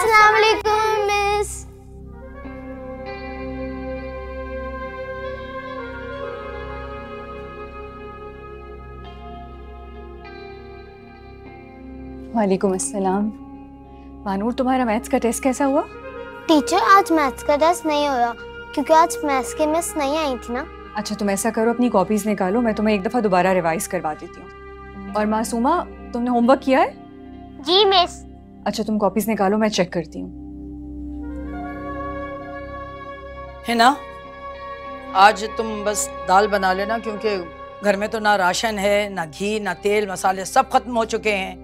अस्सलाम वालेकुम मिस। वालेकुम अस्सलाम। मानूर, तुम्हारा मैथ्स का टेस्ट कैसा हुआ? टीचर, आज मैथ्स का टेस्ट नहीं हुआ क्योंकि आज मैथ्स की मिस नहीं आई थी ना। अच्छा, तुम ऐसा करो, अपनी कॉपीज निकालो, मैं तुम्हें एक दफ़ा दोबारा रिवाइज करवा देती हूँ। और मासूमा, तुमने होमवर्क किया है? जी मिस। अच्छा, तुम कॉपीज निकालो, मैं चेक करती हूँ। है ना, आज तुम बस दाल बना लेना क्योंकि घर में तो ना राशन है, ना घी, ना तेल, मसाले सब खत्म हो चुके हैं।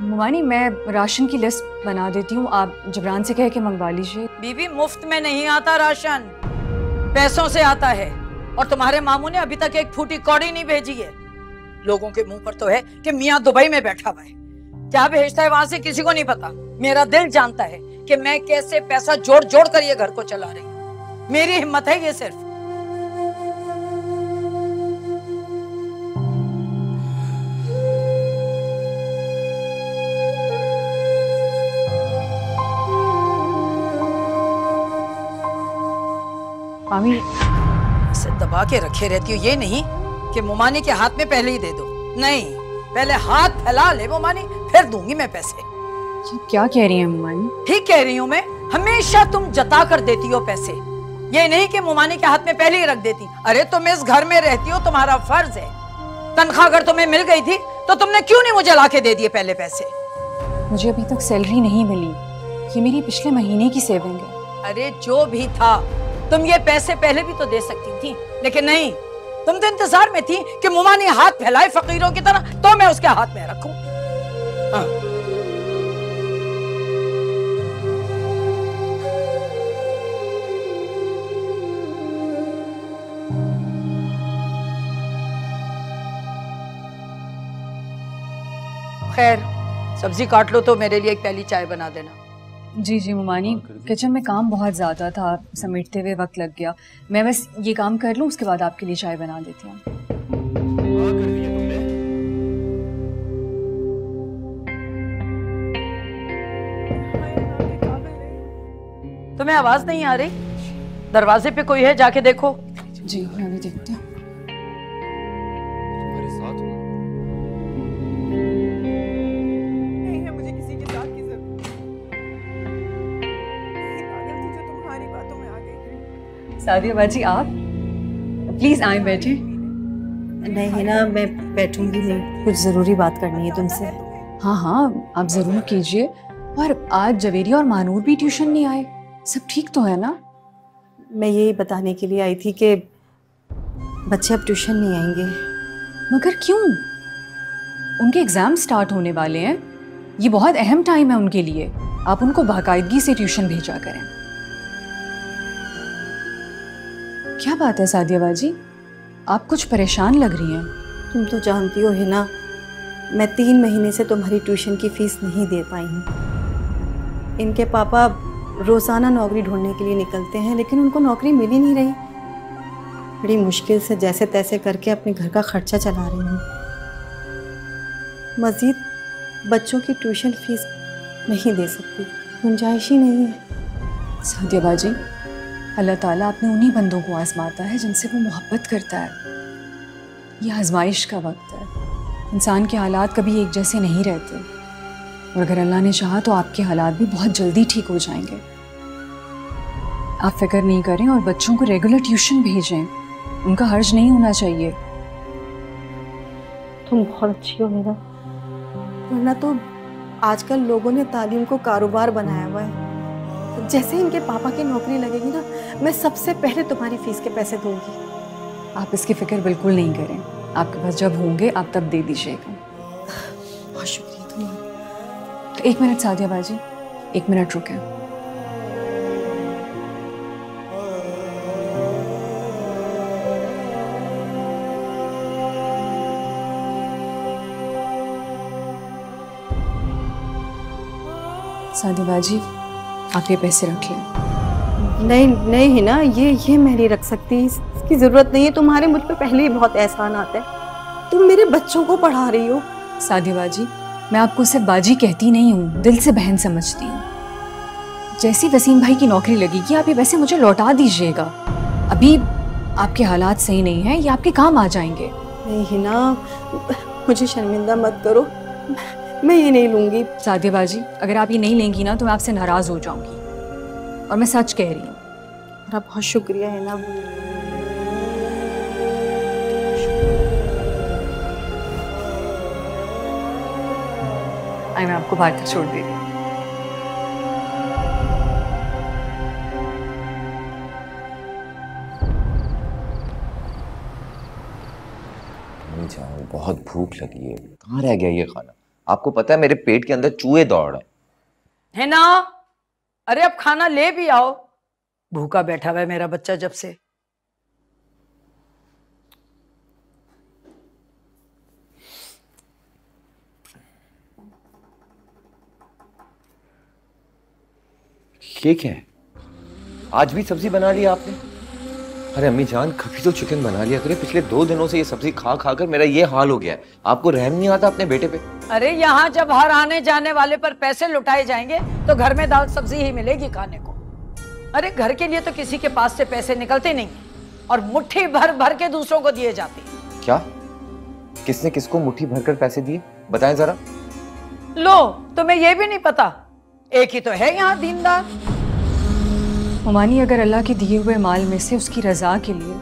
मुमानी, मैं राशन की लिस्ट बना देती हूँ, आप जबरान से कह के मंगवा लीजिए। बीबी, मुफ्त में नहीं आता राशन, पैसों से आता है। और तुम्हारे मामू ने अभी तक एक फूटी कौड़ी नहीं भेजी है। लोगों के मुंह पर तो है कि मियाँ दुबई में बैठा हुआ है, क्या भेजता है वहां से किसी को नहीं पता। मेरा दिल जानता है कि मैं कैसे पैसा जोड़ जोड़ कर ये घर को चला रही हूँ। मेरी हिम्मत है ये सिर्फ। मामी, इसे दबा के रखे रहती हो, ये नहीं कि मुमानी के हाथ में पहले ही दे दो। नहीं, पहले हाथ फैला ले मुमानी, फिर दूंगी मैं पैसे। क्या कह रही हैं मुमानी? ठीक कह रही हूँ मैं, हमेशा तुम जता कर देती हो पैसे। ये नहीं कि मुमानी के हाथ में पहले ही रख देती। अरे तुम इस घर में रहती हो, तुम्हारा फर्ज है। तनख्वाह अगर तुम्हें मिल गई थी तो तुमने क्यों नहीं मुझे लाके दे दिए पहले पैसे? मुझे अभी तक सैलरी नहीं मिली, ये मेरी पिछले महीने की सेविंग है। अरे जो भी था, तुम ये पैसे पहले भी तो दे सकती थी, लेकिन नहीं, तुम तो इंतजार में थी कि मुमानी हाथ फैलाए फकीरों की तरह तो मैं उसके हाथ में रखूं। खैर, सब्जी काट लो तो मेरे लिए एक प्याली चाय बना देना। जी जी मुमानी, किचन में काम बहुत ज़्यादा था, समेटते हुए वक्त लग गया। मैं बस ये काम कर लूँ, उसके बाद आपके लिए चाय बना देती हूँ। तुम्हें आवाज नहीं आ रही? दरवाजे पे कोई है, जाके देखो। जी, मैं भी देखती हूँ। सादिया बाजी, आप प्लीज आए, बैठे। नहीं ना, मैं बैठूंगी नहीं, कुछ जरूरी बात करनी है तुमसे। हाँ हाँ, आप जरूर कीजिए। और आज जवेरी और मानूर भी ट्यूशन नहीं आए, सब ठीक तो है ना? मैं यही बताने के लिए आई थी कि बच्चे अब ट्यूशन नहीं आएंगे। मगर क्यों? उनके एग्जाम स्टार्ट होने वाले हैं, ये बहुत अहम टाइम है उनके लिए। आप उनको बाकायदगी से ट्यूशन भेजा करें। क्या बात है सादिया बाजी, आप कुछ परेशान लग रही हैं। तुम तो जानती हो है ना, मैं 3 महीने से तुम्हारी ट्यूशन की फीस नहीं दे पाई हूँ। इनके पापा रोज़ाना नौकरी ढूंढने के लिए निकलते हैं, लेकिन उनको नौकरी मिल ही नहीं रही। बड़ी मुश्किल से जैसे तैसे करके अपने घर का खर्चा चला रही हूँ। मज़ीद बच्चों की ट्यूशन फीस नहीं दे सकती, गुंजाइश ही नहीं है। सादिया बाजी, अल्लाह ताला अपने उन्हीं बंदों को आजमाता है जिनसे वो मोहब्बत करता है। यह आजमाइश का वक्त है, इंसान के हालात कभी एक जैसे नहीं रहते, और अगर अल्लाह ने चाहा तो आपके हालात भी बहुत जल्दी ठीक हो जाएंगे। आप फिक्र नहीं करें और बच्चों को रेगुलर ट्यूशन भेजें, उनका हर्ज नहीं होना चाहिए। तुम बहुत अच्छी हो मेरा, वरना तो आजकल लोगों ने तालीम को कारोबार बनाया हुआ है। जैसे इनके पापा की नौकरी लगेगी ना, मैं सबसे पहले तुम्हारी फीस के पैसे दूंगी। आप इसकी फिक्र बिल्कुल नहीं करें, आपके पास जब होंगे आप तब दे दीजिएगा। बहुत शुक्रिया तुम्हारा। तो 1 मिनट सादिया बाजी, 1 मिनट रुकें। सादिया बाजी, आप ये पैसे रख लें। नहीं नहीं है ना, ये मैं नहीं रख सकती, इसकी ज़रूरत नहीं है। तुम्हारे मुझ पे पहले ही बहुत एहसान आता है। तुम मेरे बच्चों को पढ़ा रही हो। सादिया बाजी, मैं आपको सिर्फ बाजी कहती नहीं हूँ, दिल से बहन समझती हूँ। जैसी वसीम भाई की नौकरी लगेगी आप ये वैसे मुझे लौटा दीजिएगा। अभी आपके हालात सही नहीं हैं, ये आपके काम आ जाएंगे। नहीं हिना, मुझे शर्मिंदा मत करो, मैं ये नहीं लूँगी। सादिया बाजी, अगर आप ये नहीं लेंगी ना तो मैं आपसे नाराज़ हो जाऊँगी, और मैं सच कह रही हूँ। मेरा बहुत शुक्रिया हिना। मैं आपको बाहर तक छोड़ दे रही हूँ। बहुत भूख लगी है, कहाँ रह गया ये खाना? आपको पता है मेरे पेट के अंदर चूहे दौड़ रहे है ना? अरे अब खाना ले भी आओ, भूखा बैठा हुआ है मेरा बच्चा जब से। ये क्या है? आज भी सब्जी बना ली आपने? अरे अम्मी जान, कभी तो चिकन बना लिया करे। पिछले 2 दिनों से ये सब्जी खा खा कर मेरा ये हाल हो गया है। आपको रहम नहीं आता अपने बेटे पे? अरे यहाँ जब हर आने जाने वाले पर पैसे लुटाए जाएंगे तो घर में दाल सब्जी ही मिलेगी खाने को। अरे घर के लिए तो किसी के पास से पैसे निकलते नहीं और मुट्ठी भर भर के दूसरों को दिए जाते हैं। क्या? किसने किसको मुट्ठी भरकर पैसे दिए, बताएं जरा। लो, तुम्हें ये भी नहीं पता? एक ही तो है यहाँ दीनदार। हुमानी, अगर अल्लाह के दिए हुए माल में से उसकी रजा के लिए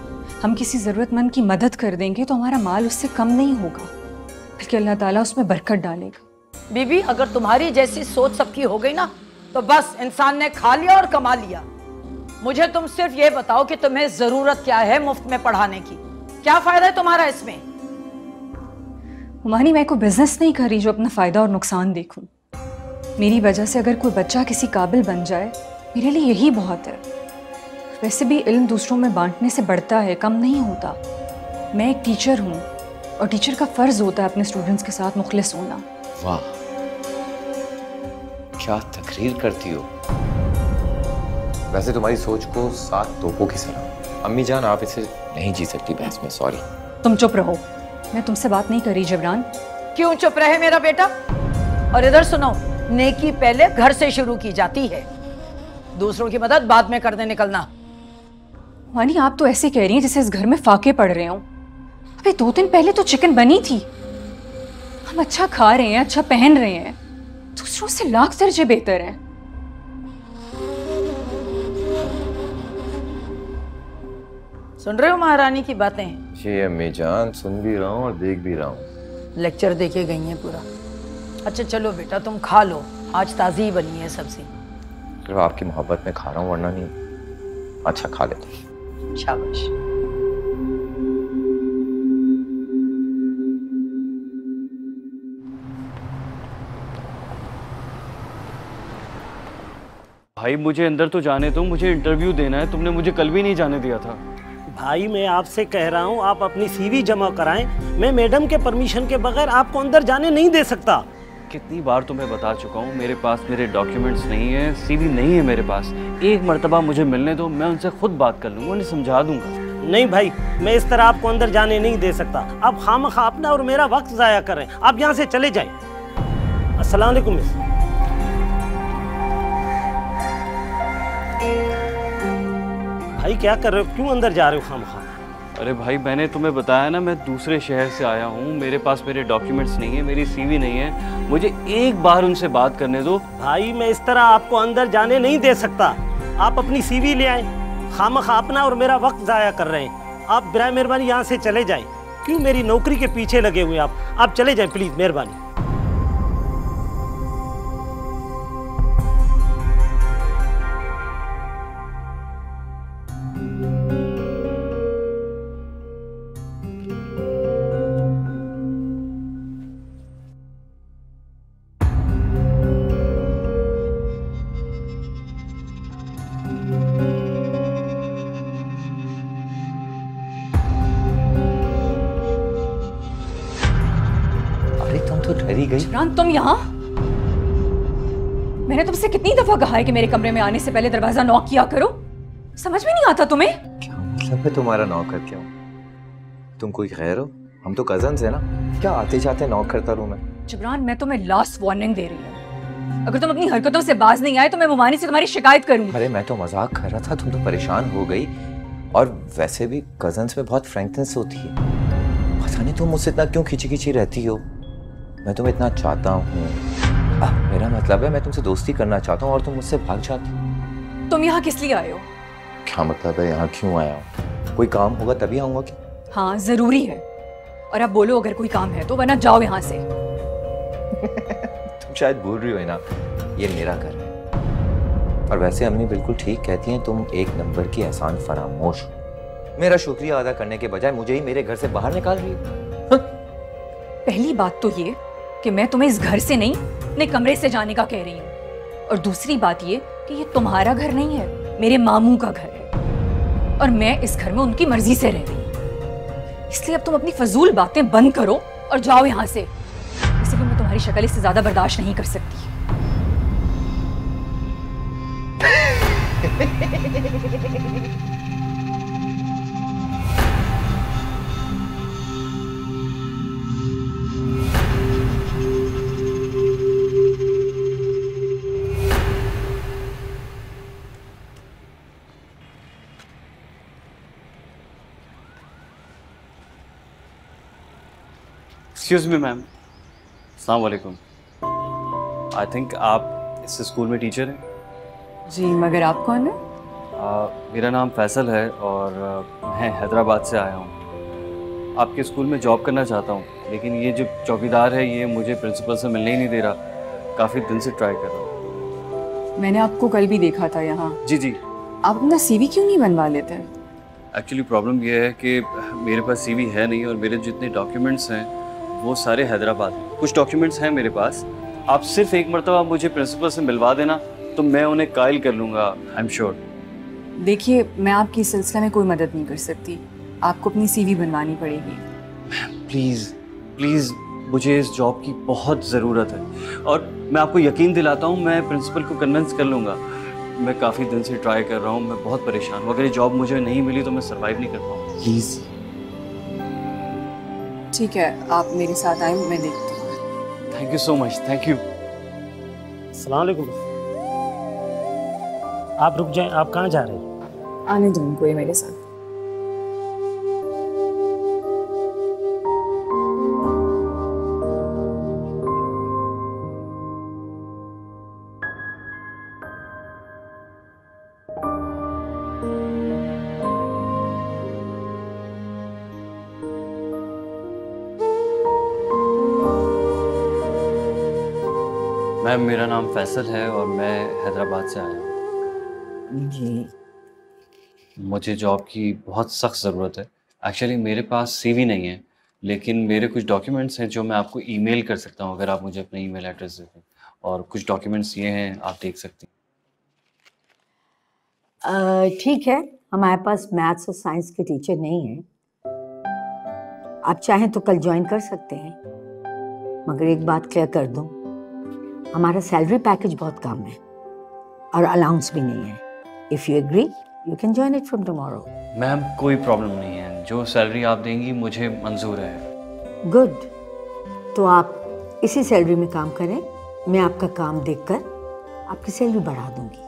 हम किसी ज़रूरतमंद की मदद कर देंगे तो हमारा माल उससे कम नहीं होगा, बल्कि अल्लाह ताला उसमें बरकत डालेगा। बीबी, अगर तुम्हारी जैसी सोच सबकी हो गई ना तो बस इंसान ने खा लिया और कमा लिया। मुझे तुम सिर्फ ये बताओ कि तुम्हें जरूरत क्या है मुफ्त में पढ़ाने की? क्या फायदा है तुम्हारा इसमें? हुमानी, मैं कोई बिजनेस नहीं कर रही जो अपना फायदा और नुकसान देखूं। मेरी वजह से अगर कोई बच्चा किसी काबिल बन जाए मेरे लिए यही बहुत है। वैसे भी इल्म दूसरों में बांटने से बढ़ता है, कम नहीं होता। मैं एक टीचर हूँ और टीचर का फर्ज होता है अपने स्टूडेंट्स के साथ मुखलिस होना। वाह, क्या तकरीर करती हो। वैसे तुम्हारी सोच को 7 तोपों की सलाम। अम्मी जान, आप इसे नहीं जी सकती बहस में, सॉरी। तुम चुप रहो, मैं तुमसे बात नहीं कर रही जबरान। क्यों चुप रहे मेरा बेटा? और इधर सुनो, नेकी पहले घर से शुरू की जाती है, दूसरों की मदद बाद में करने निकलना। वानी, आप तो ऐसे कह रही हैं जैसे इस घर में फाके पड़ रहे हों। अबे 2 दिन पहले तो चिकन बनी थी। हम अच्छा खा रहे हैं, अच्छा पहन रहे हैं, दूसरों से लाख दर्जे बेहतर हैं। सुन रहे हो महारानी की बातें? जी अम्मी जान, सुन भी रहा हूँ और देख भी रहा हूँ। लेक्चर देके गई हैं पूरा। अच्छा चलो बेटा, तुम खा लो, आज ताज़ी बनी है सब्जी। सिर्फ आपकी मोहब्बत में खा रहा हूँ, वरना नहीं। अच्छा खा लेता हूँ। शाबाश। भाई मुझे अंदर तो जाने दो, मुझे इंटरव्यू देना है। तुमने मुझे कल भी नहीं जाने दिया था। भाई मैं आपसे कह रहा हूँ आप अपनी सीवी जमा कराएं। मैं मैडम के परमिशन के बगैर आपको अंदर जाने नहीं दे सकता। कितनी बार तुम्हें बता चुका हूँ, मेरे पास मेरे डॉक्यूमेंट्स नहीं है, सीवी नहीं है मेरे पास। एक मर्तबा मुझे मिलने दो, मैं उनसे खुद बात कर लूँगा, उन्हें समझा दूंगा। नहीं भाई, मैं इस तरह आपको अंदर जाने नहीं दे सकता। आप खामखा अपना और मेरा वक्त ज़ाया कर रहे हैं। आप यहाँ से चले जाएं। अस्सलाम वालेकुम मिस। भाई क्या कर रहे हो, क्यों अंदर जा रहे हो खामखा? अरे भाई मैंने तुम्हें बताया ना, मैं दूसरे शहर से आया हूँ, मेरे पास मेरे डॉक्यूमेंट्स नहीं है, मेरी सीवी नहीं है। मुझे एक बार उनसे बात करने दो। भाई मैं इस तरह आपको अंदर जाने नहीं दे सकता। आप अपनी सीवी ले आए। खामखा अपना और मेरा वक्त ज़ाया कर रहे हैं। आप बराए मेहरबानी यहाँ से चले जाएं। क्यों मेरी नौकरी के पीछे लगे हुए आप चले जाएं प्लीज़, मेहरबानी। जबरान, तुम यहाँ? मैंने तुमसे कितनी दफा कहा है कि मेरे कमरे में आने से पहले दरवाजा नॉक किया करो। समझ में नहीं आता तुम्हें? क्या मतलब है तुम्हारा नौकर? क्यों, तुम कोई गैर हो? हम तो कजन्स है ना, क्या आते जाते नॉक करता रहूं मैं? जबरान, मैं तुम्हें लास्ट वार्निंग दे रही हूँ। अगर तुम अपनी हरकतों से बाज नहीं आए तो मैं मुमानी से तुम्हारी शिकायत करूंगी। अरे मैं तो मजाक कर रहा था, तुम तो परेशान हो गई। और वैसे भी कजन्स में बहुत फ्रैंकनेस होती है। पता नहीं तुम मुझसे इतना क्यों खिंची खिंची रहती हो। मैं तुम्हें इतना चाहता हूँ, मेरा मतलब है मैं तुमसे दोस्ती करना चाहता हूँ और तुम मुझसे भाग जाती हो। तुम यहाँ किस लिए आए हो? क्या मतलब है यहाँ क्यों आया हूँ? कोई काम होगा तभी आऊंगा क्या? हाँ जरूरी है। और अब बोलो अगर कोई काम है तो, वरना जाओ यहाँ से। तुम शायद भूल रही हो ना, ये मेरा घर है। और वैसे अम्मी बिल्कुल ठीक कहती हैं, तुम एक नंबर की एहसान फरामोश हो। मेरा शुक्रिया अदा करने के बजाय मुझे ही मेरे घर से बाहर निकाल रही हो। पहली बात तो ये कि मैं तुम्हें इस घर से नहीं, अपने कमरे से जाने का कह रही हूँ। और दूसरी बात ये कि ये तुम्हारा घर नहीं है, मेरे मामू का घर है। और मैं इस घर में उनकी मर्जी से रह रही हूँ। इसलिए अब तुम अपनी फजूल बातें बंद करो और जाओ यहाँ से। वैसे भी मैं तुम्हारी शक्ल इससे ज्यादा बर्दाश्त नहीं कर सकती। एक्सक्यूज मी मैम, अस्सलाम वालेकुम। आई थिंक आप इस स्कूल में टीचर हैं? जी, मगर आप कौन है? मेरा नाम फैसल है और मैं हैदराबाद से आया हूँ। आपके स्कूल में जॉब करना चाहता हूँ, लेकिन ये जो चौकीदार है ये मुझे प्रिंसिपल से मिलने ही नहीं दे रहा। काफ़ी दिन से ट्राई कर रहा हूँ। मैंने आपको कल भी देखा था यहाँ। जी जी। आप अपना CV क्यों नहीं बनवा लेते? एक्चुअली प्रॉब्लम ये है कि मेरे पास CV है नहीं और मेरे जितने डॉक्यूमेंट्स हैं वो सारे हैदराबाद में। कुछ डॉक्यूमेंट्स हैं मेरे पास, आप सिर्फ एक मरतबा मुझे प्रिंसिपल से मिलवा देना तो मैं उन्हें कायल कर लूँगा, आई एम श्योर। देखिए, मैं आपकी इस सिलसिले में कोई मदद नहीं कर सकती। आपको अपनी CV बनवानी पड़ेगी। प्लीज़ प्लीज़, मुझे इस जॉब की बहुत ज़रूरत है और मैं आपको यकीन दिलाता हूँ मैं प्रिंसिपल को कन्विंस कर लूँगा। मैं काफ़ी दिन से ट्राई कर रहा हूँ, मैं बहुत परेशान हूँ। अगर ये जॉब मुझे नहीं मिली तो मैं सर्वाइव नहीं कर पाऊँगा। प्लीज़। ठीक है, आप मेरे साथ आए, मैं देखती हूँ। Thank you so much, thank you. अस्सलाम वालेकुम। आप रुक जाएं, आप कहाँ जा रहे हैं? आने दो उनको, ये मेरे साथ। मैम, मेरा नाम फैसल है और मैं हैदराबाद से आया हूँ। जी, मुझे जॉब की बहुत सख्त ज़रूरत है। एक्चुअली मेरे पास CV नहीं है, लेकिन मेरे कुछ डॉक्यूमेंट्स हैं जो मैं आपको ईमेल कर सकता हूँ अगर आप मुझे अपना ईमेल एड्रेस दे दें। और कुछ डॉक्यूमेंट्स ये हैं, आप देख सकती हैं। ठीक है, हमारे पास मैथ्स और साइंस के टीचर नहीं हैं। आप चाहें तो कल ज्वाइन कर सकते हैं, मगर एक बात क्लियर कर दूं, हमारा सैलरी पैकेज बहुत कम है और अलाउंस भी नहीं है। If you agree you can join it from tomorrow. Ma'am, कोई प्रॉब्लम नहीं है, जो सैलरी आप देंगी मुझे मंजूर है। गुड, तो आप इसी सैलरी में काम करें। मैं आपका काम देखकर आपकी सैलरी बढ़ा दूंगी।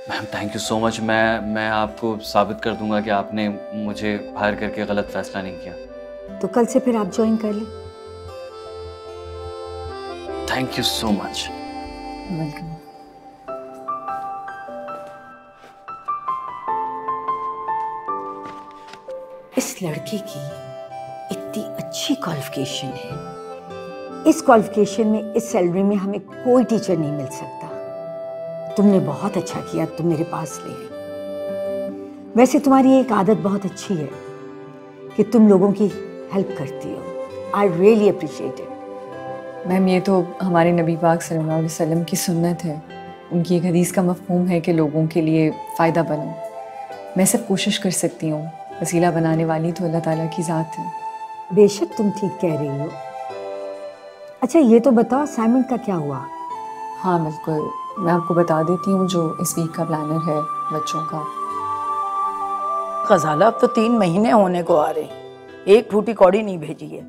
Ma'am thank you so much. मैं आपको साबित कर दूंगा कि आपने मुझे हायर करके गलत फैसला नहीं किया। तो कल से फिर आप ज्वाइन कर लें। Thank you so much. Welcome. इस लड़की की इतनी अच्छी क्वालिफिकेशन है, इस क्वालिफिकेशन में इस सैलरी में हमें कोई टीचर नहीं मिल सकता। तुमने बहुत अच्छा किया तुम मेरे पास ले आई। वैसे तुम्हारी एक आदत बहुत अच्छी है कि तुम लोगों की हेल्प करती हो। I really appreciate it. Ma'am, ये तो हमारे नबी पाक सल्लल्लाहु अलैहि वसल्लम की सुन्नत है। उनकी एक हदीस का मफ़हूम है कि लोगों के लिए फ़ायदा बनो। मैं सब कोशिश कर सकती हूँ, वसीला बनाने वाली तो अल्लाह ताला की ज़ात है। बेशक तुम ठीक कह रही हो। अच्छा ये तो बताओ असाइनमेंट का क्या हुआ? हाँ बिल्कुल, मैं आपको बता देती हूँ जो इस वीक का प्लानर है बच्चों का। गजाला अब तो 3 महीने होने को आ रहे, एक फूटी कौड़ी नहीं भेजी है।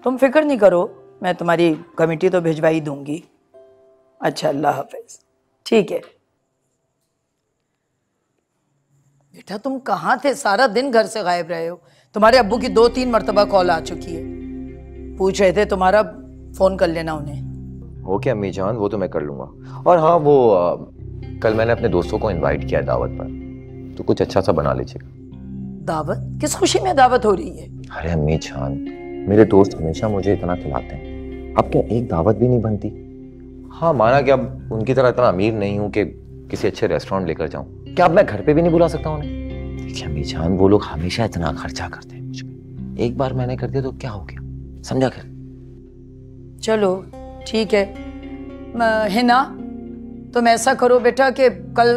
तुम फिक्र नहीं करो, मैं तुम्हारी कमेटी तो भिजवा ही दूंगी। अच्छा, अल्लाह हाफिज। ठीक है बेटा, तुम कहाँ थे? सारा दिन घर से गायब रहे हो। तुम्हारे अब्बू की 2-3 मरतबा कॉल आ चुकी है, पूछ रहे थे तुम्हारा, फोन कर लेना उन्हें। ओके अम्मी जान, वो तो मैं कर लूंगा। और हाँ, वो कल मैंने अपने दोस्तों को इनवाइट किया दावत पर, तो कुछ अच्छा सा बना लीजिएगा। दावत? किस खुशी में दावत हो रही है? अरे अम्मी जान, मेरे दोस्त हमेशा मुझे इतना खिलाते हैं, अब क्या एक दावत भी नहीं बनती? हाँ माना कि अब उनकी तरह इतना अमीर नहीं हूँ कि किसी अच्छे रेस्टोरेंट लेकर जाऊँ, क्या अब मैं घर पे भी नहीं बुला सकता उन्हें? देखिए अम्मी जान, वो लोग हमेशा इतना खर्चा करते हैं मुझ पे, एक बार मैंने कर दिया तो क्या हो गया, समझा कर? चलो ठीक है। हिना, तुम ऐसा करो बेटा कि कल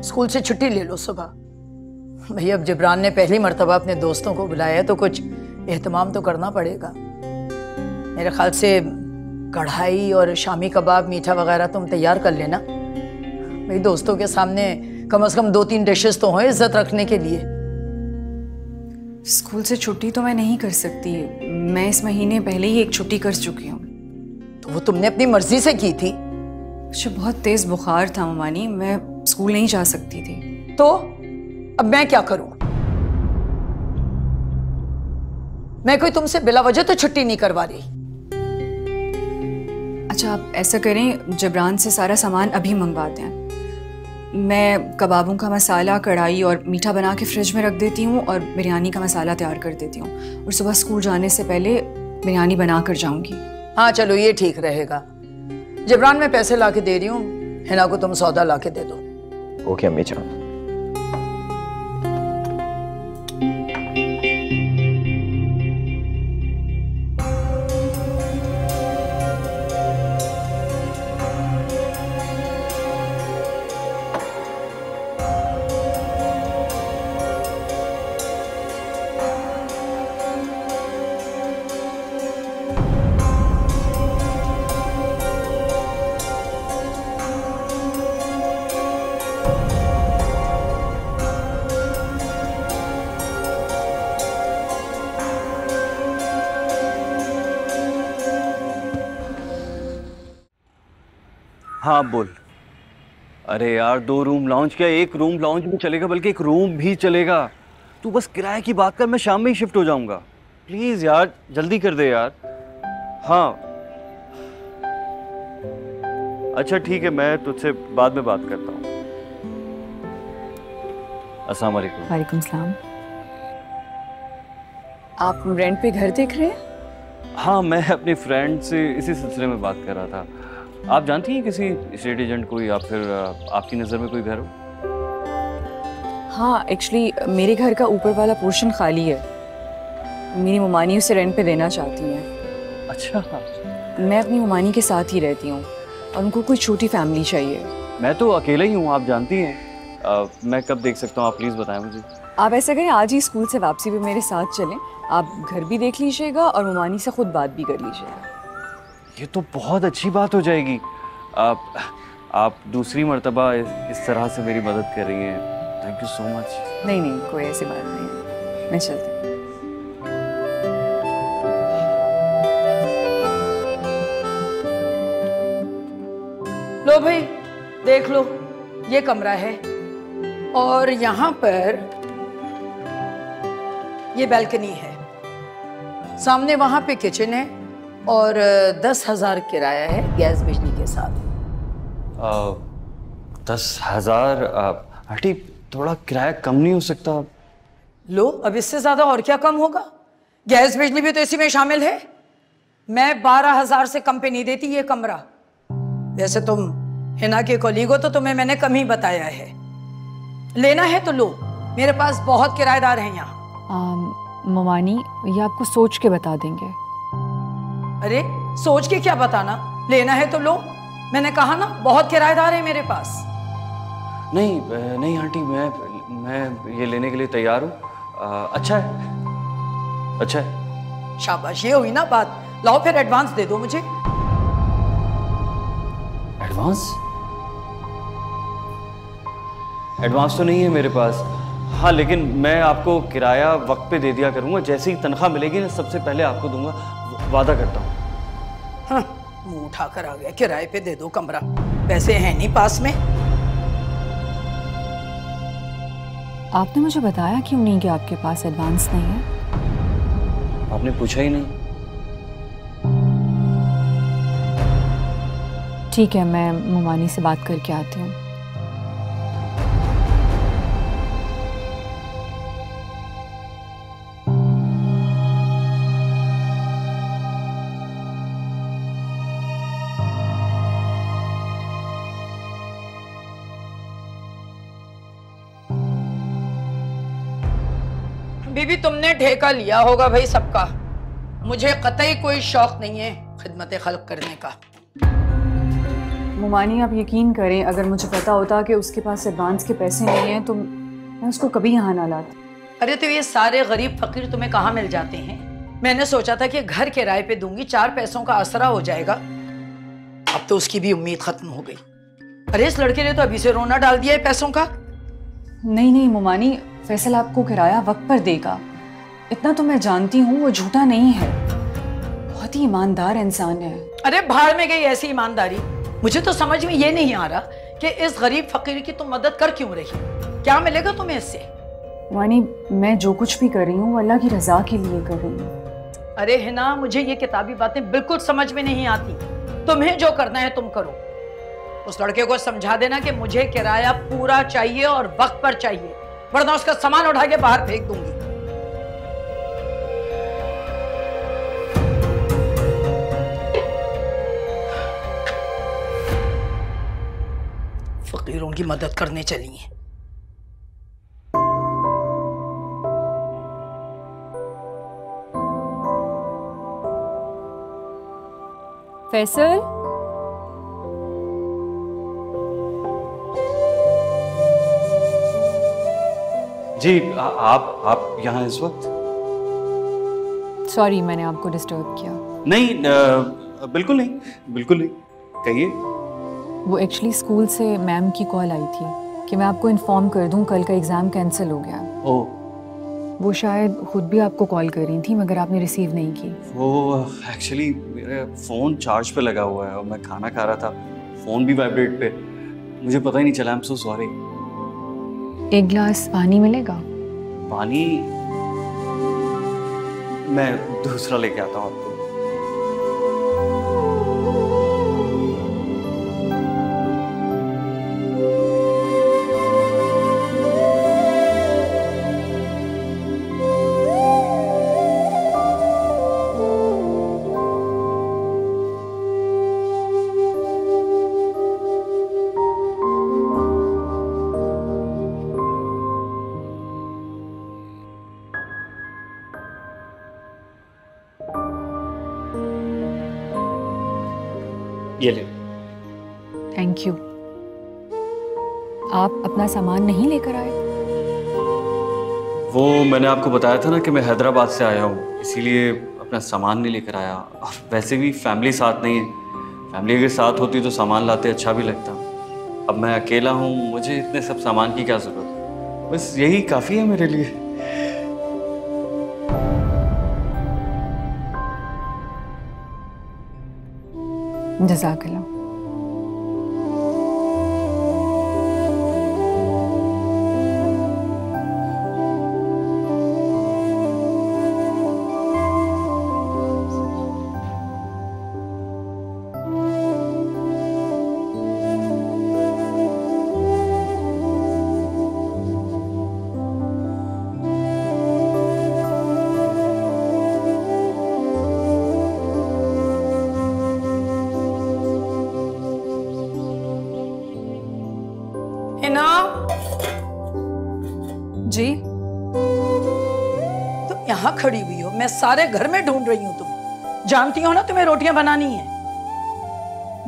स्कूल से छुट्टी ले लो सुबह। भैया अब जिब्रान ने पहली मर्तबा अपने दोस्तों को बुलाया है तो कुछ एहतमाम तो करना पड़ेगा। मेरे ख्याल से कढ़ाई और शामी कबाब, मीठा वगैरह तुम तैयार कर लेना। भाई दोस्तों के सामने कम से कम 2-3 डिशेस तो हो इज्जत रखने के लिए। स्कूल से छुट्टी तो मैं नहीं कर सकती, मैं इस महीने पहले ही एक छुट्टी कर चुकी हूँ। तो वो तुमने अपनी मर्जी से की थी? मुझे बहुत तेज बुखार था ममानी, मैं स्कूल नहीं जा सकती थी। तो अब मैं क्या करूं? मैं कोई तुमसे बिला वजह तो छुट्टी नहीं करवा रही। अच्छा आप ऐसा करें, जबरान से सारा सामान अभी मंगवाते हैं। मैं कबाबों का मसाला, कढ़ाई और मीठा बना के फ्रिज में रख देती हूँ और बिरयानी का मसाला तैयार कर देती हूँ, और सुबह स्कूल जाने से पहले बिरयानी बना कर जाऊंगी। हाँ चलो ये ठीक रहेगा। जबरान मैं पैसे ला के दे रही हूँ, हिना को तुम सौदा ला के दे दो। ओके अम्मी जान। हाँ बोल। अरे यार 2 रूम लॉन्च, क्या 1 रूम लॉन्च भी चलेगा, बल्कि 1 रूम भी चलेगा। तू बस किराए की बात कर, मैं शाम में ही शिफ्ट हो जाऊंगा। प्लीज यार जल्दी कर दे यार। हाँ अच्छा ठीक है, मैं तुझसे बाद में बात करता हूँ। अस्सलाम वालेकुम। वालेकुम सलाम। आप रेंट पे घर देख रहे हैं? हाँ मैं अपने फ्रेंड से इसी सिलसिले में बात कर रहा था। आप जानती हैं किसी एस्टेट एजेंट को, या फिर आपकी नज़र में कोई घर हो? हाँ एक्चुअली मेरे घर का ऊपर वाला पोर्शन खाली है, मेरी ममानी उसे रेंट पे देना चाहती हैं। अच्छा। मैं अपनी ममानी के साथ ही रहती हूँ और उनको कोई छोटी फैमिली चाहिए। मैं तो अकेला ही हूँ, आप जानती हैं। मैं कब देख सकता हूँ, आप प्लीज़ बताएं मुझे। आप ऐसा करें, आज ही स्कूल से वापसी पे मेरे साथ चलें, आप घर भी देख लीजिएगा और ममानी से खुद बात भी कर लीजिएगा। ये तो बहुत अच्छी बात हो जाएगी। आप दूसरी मर्तबा इस तरह से मेरी मदद कर रही हैं, थैंक यू सो मच। नहीं नहीं कोई ऐसी बात नहीं, मैं चलती हूँ। लो भाई देख लो, ये कमरा है और यहाँ पर ये बैल्कनी है, सामने वहाँ पे किचन है और 10,000 किराया है गैस बिजली के साथ। 10,000? आंटी थोड़ा किराया कम नहीं हो सकता? लो अब इससे ज्यादा और क्या कम होगा? गैस बिजली भी तो इसी में शामिल है। मैं 12,000 से कम पे नहीं देती ये कमरा। वैसे तुम हिना के कोलीग हो तो तुम्हें मैंने कम ही बताया है। लेना है तो लो, मेरे पास बहुत किराएदार हैं यहाँ। ममानी ये आपको सोच के बता देंगे। अरे सोच के क्या बताना, लेना है तो लो। मैंने कहा ना बहुत किराएदार हैं मेरे पास। नहीं नहीं आंटी, मैं ये लेने के लिए तैयार हूँ। अच्छा है, अच्छा है। शाबाश, ये हुई ना बात। लाओ फिर एडवांस दे दो मुझे। एडवांस? एडवांस तो नहीं है मेरे पास। हाँ लेकिन मैं आपको किराया वक्त पे दे दिया करूँगा, जैसे ही तनख्वाह मिलेगी ना सबसे पहले आपको दूंगा, वादा करता हूँ। हाँ, मुंह उठाकर आ गया, किराए पे दे दो कमरा, पैसे हैं नहीं पास में। आपने मुझे बताया क्यों नहीं कि आपके पास एडवांस नहीं है? आपने पूछा ही नहीं। ठीक है, मैं मुमानी से बात करके आती हूँ। बीबी, तुमने ठेका लिया होगा भाई सबका। मुझे कतई कोई शौक नहीं है खिदमत खल्क करने का। मुमानी, आप यकीन करें, अगर मुझे पता होता कि उसके पास एडवांस के पैसे नहीं हैं तो मैं उसको कभी यहाँ ना लाती। अरे तो ये सारे गरीब फकीर तुम्हें कहाँ मिल जाते हैं? मैंने सोचा था कि घर किराए पे दूंगी, 4 पैसों का आसरा हो जाएगा। अब तो उसकी भी उम्मीद खत्म हो गई। अरे इस लड़के ने तो अभी से रोना डाल दिया है पैसों का। नहीं नहीं मुमानी, फैसल आपको किराया वक्त पर देगा, इतना तो मैं जानती हूँ। वो झूठा नहीं है, बहुत ही ईमानदार इंसान है। अरे भाड़ में गई ऐसी ईमानदारी। मुझे तो समझ में ये नहीं आ रहा कि इस गरीब फकीर की तुम मदद कर क्यों रही? क्या मिलेगा तुम्हें इससे? मुमानी, मैं जो कुछ भी कर रही हूँ वो अल्लाह की रजा के लिए कर रही हूँ। अरे हिना, मुझे ये किताबी बातें बिल्कुल समझ में नहीं आती। तुम्हें जो करना है तुम करो। उस लड़के को समझा देना कि मुझे किराया पूरा चाहिए और वक्त पर चाहिए, वरना उसका सामान उठा के बाहर फेंक दूंगी। फकीरों की मदद करने चली है। फैसल, जी आप यहाँ इस वक्त? सॉरी मैंने आपको डिस्टर्ब किया। नहीं, बिल्कुल नहीं, बिल्कुल नहीं, कहिए। वो एक्चुअली स्कूल से मैम की कॉल आई थी कि मैं आपको इन्फॉर्म कर दूं कल का एग्ज़ाम कैंसिल हो गया। ओह। वो शायद खुद भी आपको कॉल कर रही थी मगर आपने रिसीव नहीं की। वो एक्चुअली मेरा फ़ोन चार्ज पे लगा हुआ है और मैं खाना खा रहा था, फ़ोन भी वाइब्रेट पे, मुझे पता ही नहीं चला। I am so sorry. एक गिलास पानी मिलेगा? पानी मैं दूसरा लेके आता हूँ आपको। ये ले। Thank you. आप अपना सामान नहीं लेकर आए? वो मैंने आपको बताया था ना कि मैं हैदराबाद से आया हूँ, इसीलिए अपना सामान नहीं लेकर आया। और वैसे भी फैमिली साथ नहीं है, फैमिली अगर साथ होती तो सामान लाते अच्छा भी लगता। अब मैं अकेला हूँ, मुझे इतने सब सामान की क्या ज़रूरत, बस यही काफ़ी है मेरे लिए। जज़ाकल्लाह। जी, तुम यहाँ खड़ी हुई हो, मैं सारे घर में ढूंढ रही हूँ। तुम जानती हो ना तुम्हें रोटियां बनानी है।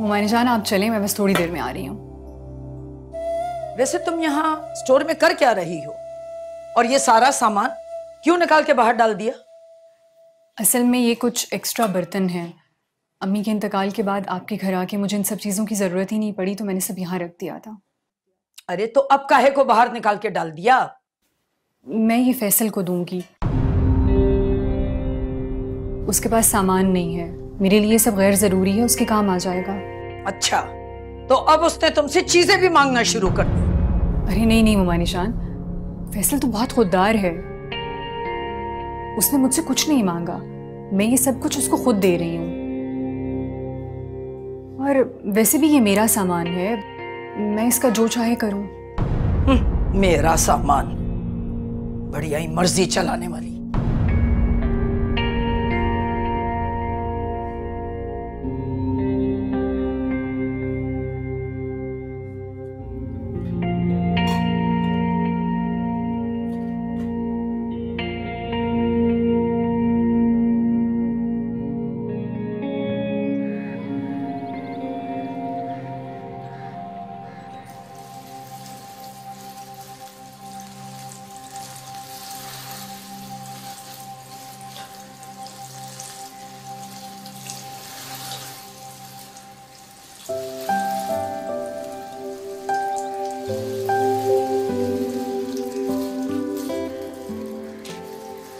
मुमानी जान आप चलें, मैं बस थोड़ी देर में आ रही हूँ। वैसे तुम यहाँ स्टोर में कर क्या रही हो और ये सारा सामान क्यों निकाल के बाहर डाल दिया? असल में ये कुछ एक्स्ट्रा बर्तन हैं। अम्मी के इंतकाल के बाद आपके घर आके मुझे इन सब चीज़ों की ज़रूरत ही नहीं पड़ी तो मैंने सब यहाँ रख दिया था। अरे तो अब काहे को बाहर निकाल के डाल दिया? मैं ये फैसल को दूंगी, उसके पास सामान नहीं है, मेरे लिए सब गैर जरूरी है, उसके काम आ जाएगा। अच्छा, तो अब उसने तुमसे चीजें भी मांगना शुरू कर दी? अरे नहीं नहीं मम्मा निशान, फैसल तो बहुत खुददार है। उसने मुझसे कुछ नहीं मांगा, मैं ये सब कुछ उसको खुद दे रही हूँ। और वैसे भी ये मेरा सामान है, मैं इसका जो चाहे करूँ। मेरा सामान, बढ़िया ही मर्जी चलाने वाली।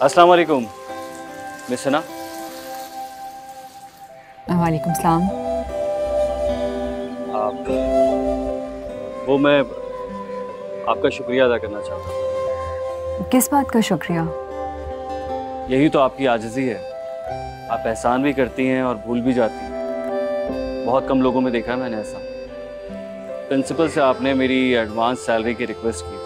अस्सलाम वालेकुम मिस सना। वालेकुम सलाम। आप वो मैं आपका शुक्रिया अदा करना चाहता हूँ। किस बात का शुक्रिया? यही तो आपकी आजिज़ी है, आप एहसान भी करती हैं और भूल भी जाती हैं। बहुत कम लोगों में देखा है मैंने ऐसा। प्रिंसिपल से आपने मेरी एडवांस सैलरी की रिक्वेस्ट की थी।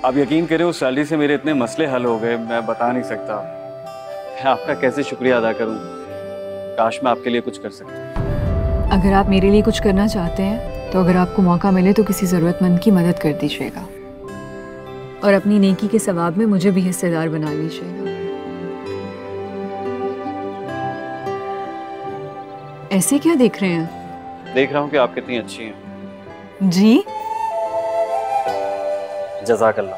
आप यकीन करें उस सैलरी से मेरे इतने मसले हल हो गए, मैं बता नहीं सकता। मैं आपका कैसे शुक्रिया अदा करूं? काश मैं आपके लिए कुछ कर सकता। अगर आप मेरे लिए कुछ करना चाहते हैं तो अगर आपको मौका मिले तो किसी ज़रूरतमंद की मदद कर दीजिएगा और अपनी नेकी के सवाब में मुझे भी हिस्सेदार बना लीजिएगा। ऐसे क्या देख रहे हैं? देख रहा हूँ कि आप कितनी अच्छी हैं। जी जज़ाकल्लाह।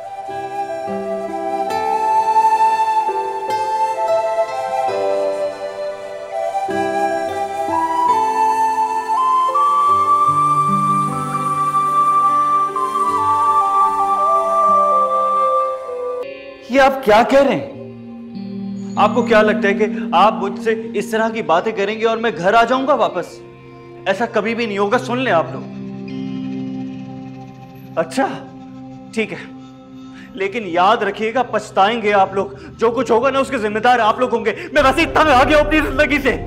ये आप क्या कह रहे हैं? आपको क्या लगता है कि आप मुझसे इस तरह की बातें करेंगे और मैं घर आ जाऊंगा वापस? ऐसा कभी भी नहीं होगा, सुन लें आप लोग। अच्छा ठीक है, लेकिन याद रखिएगा पछताएंगे आप लोग। जो कुछ होगा ना उसके जिम्मेदार आप लोग होंगे। मैं वैसे ही तंग आ गया अपनी जिंदगी से।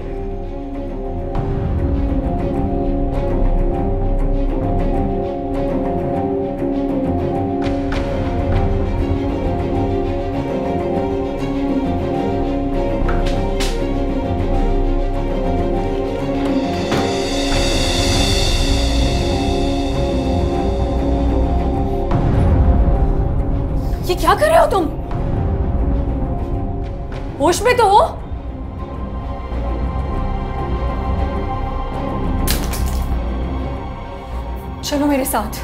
ये क्या कर रहे हो तुम? होश में तो हो? चलो मेरे साथ।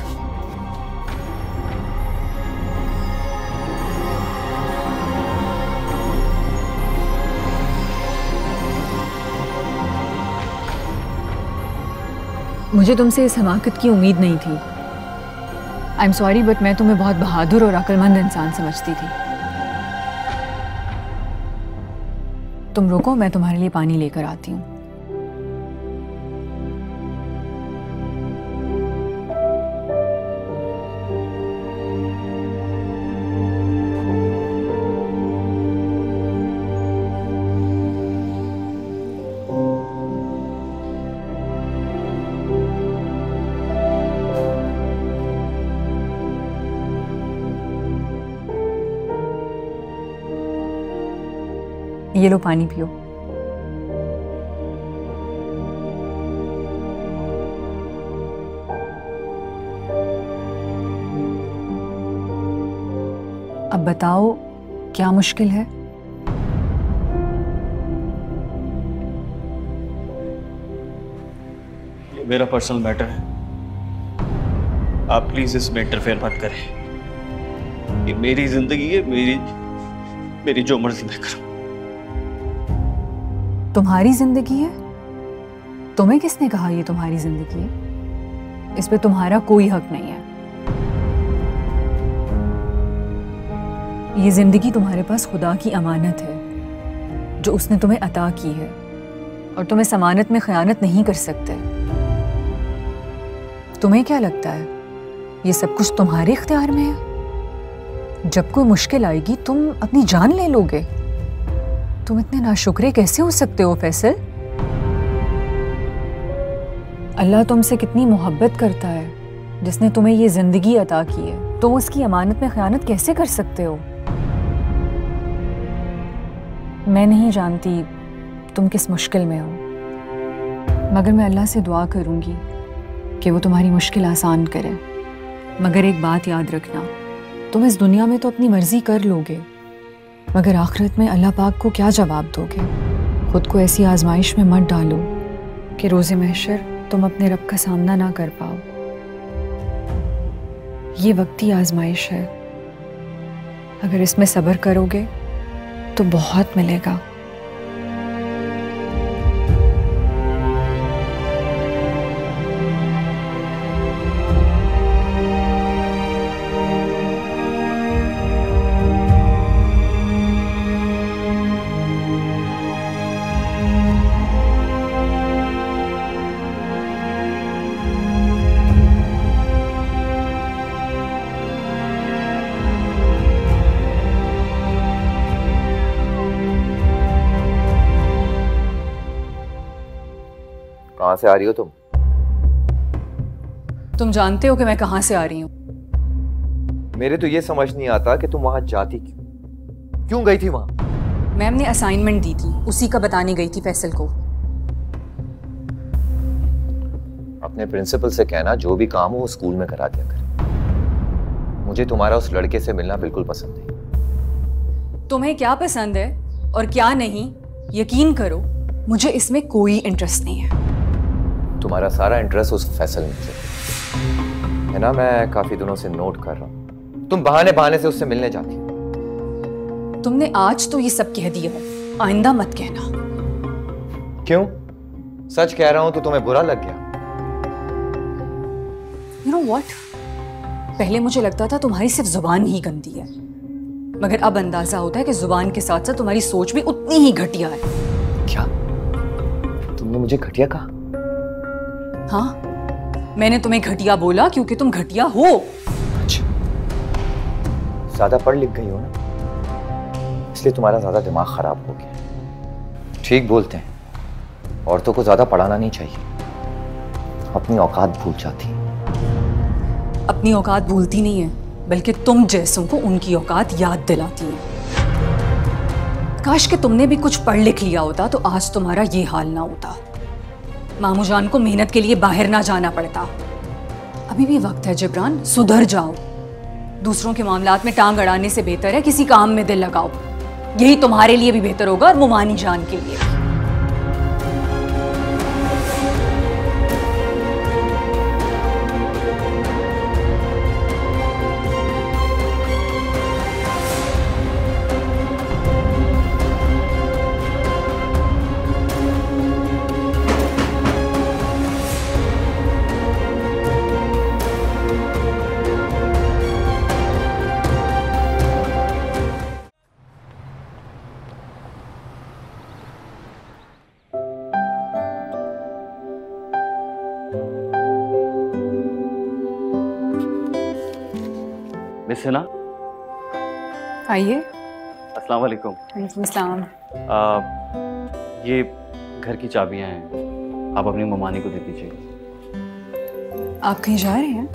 मुझे तुमसे इस हमाकत की उम्मीद नहीं थी। आई एम सॉरी, बट मैं तुम्हें बहुत बहादुर और अक्लमंद इंसान समझती थी। तुम रुको, मैं तुम्हारे लिए पानी लेकर आती हूँ। ये लो पानी पियो। अब बताओ क्या मुश्किल है? ये मेरा पर्सनल मैटर है, आप प्लीज इसमें इंटरफेयर मत करें। ये मेरी जिंदगी है, मेरी जो मर्जी मैं करूं। तुम्हारी जिंदगी है? तुम्हें किसने कहा ये तुम्हारी जिंदगी है? इस पे तुम्हारा कोई हक नहीं है। ये जिंदगी तुम्हारे पास खुदा की अमानत है जो उसने तुम्हें अता की है, और तुम इस अमानत में खयानत नहीं कर सकते। तुम्हें क्या लगता है ये सब कुछ तुम्हारे इख्तियार में है? जब कोई मुश्किल आएगी तुम अपनी जान ले लोगे। तुम इतने नाशुक्रे कैसे हो सकते हो फैसल? अल्लाह तुमसे कितनी मोहब्बत करता है, जिसने तुम्हें ये जिंदगी अता की है। तुम उसकी अमानत में खयानत कैसे कर सकते हो? मैं नहीं जानती तुम किस मुश्किल में हो, मगर मैं अल्लाह से दुआ करूंगी कि वो तुम्हारी मुश्किल आसान करे। मगर एक बात याद रखना, तुम इस दुनिया में तो अपनी मर्जी कर लोगे, मगर आखिरत में अल्लाह पाक को क्या जवाब दोगे? खुद को ऐसी आजमाइश में मत डालो कि रोज़े महशर तुम अपने रब का सामना ना कर पाओ। ये वक्ती आजमाइश है, अगर इसमें सब्र करोगे तो बहुत मिलेगा। कहाँ से आ रही हो तुम? तुम जानते हो कि मैं कहाँ से आ रही हूँ। मेरे तो ये समझ नहीं आता कि तुम वहां जाती क्यों गई थी वहां? मैम ने असाइनमेंट दी थी, उसी का बताने गई थी फैसल को। अपने प्रिंसिपल से कहना जो भी काम हो वो स्कूल में करा दिया कर। मुझे तुम्हारा उस लड़के से मिलना बिल्कुल पसंद नहीं। तुम्हें क्या पसंद है और क्या नहीं, यकीन करो मुझे इसमें कोई इंटरेस्ट नहीं है। तुम्हारा सारा इंटरेस्ट उस फैसल में है ना? मैं काफी दिनों से नोट कर रहा हूं, तुम बहाने बहाने से उससे मिलने जाती हो। तुमने आज तो ये सब कह दिया, आइंदा मत कहना। क्यों? सच कह रहा हूं तो तुम्हें बुरा लग गया? You know what? पहले मुझे लगता था तुम्हारी सिर्फ जुबान ही गंदी है, मगर अब अंदाजा होता है कि जुबान के साथ साथ तुम्हारी सोच भी उतनी ही घटिया है। क्या तुमने मुझे घटिया कहा? हाँ, मैंने तुम्हें घटिया बोला क्योंकि तुम घटिया हो। अच्छा, ज्यादा पढ़ लिख गई हो ना, इसलिए तुम्हारा ज्यादा दिमाग खराब हो गया। ठीक बोलते हैं, औरतों को ज्यादा पढ़ाना नहीं चाहिए, अपनी औकात भूल जाती है। अपनी औकात भूलती नहीं है, बल्कि तुम जैसों को उनकी औकात याद दिलाती है। काश कि तुमने भी कुछ पढ़ लिख लिया होता तो आज तुम्हारा ये हाल ना होता। मामू जान को मेहनत के लिए बाहर ना जाना पड़ता। अभी भी वक्त है जिब्रान, सुधर जाओ। दूसरों के मामलात में टांग अड़ाने से बेहतर है किसी काम में दिल लगाओ। यही तुम्हारे लिए भी बेहतर होगा और मुमानी जान के लिए। मिस हिना, आइए। अस्सलाम वालेकुम। वालेकुम सलाम। ये घर की चाबियां हैं, आप अपनी ममानी को दे दीजिए। आप कहीं जा रहे हैं?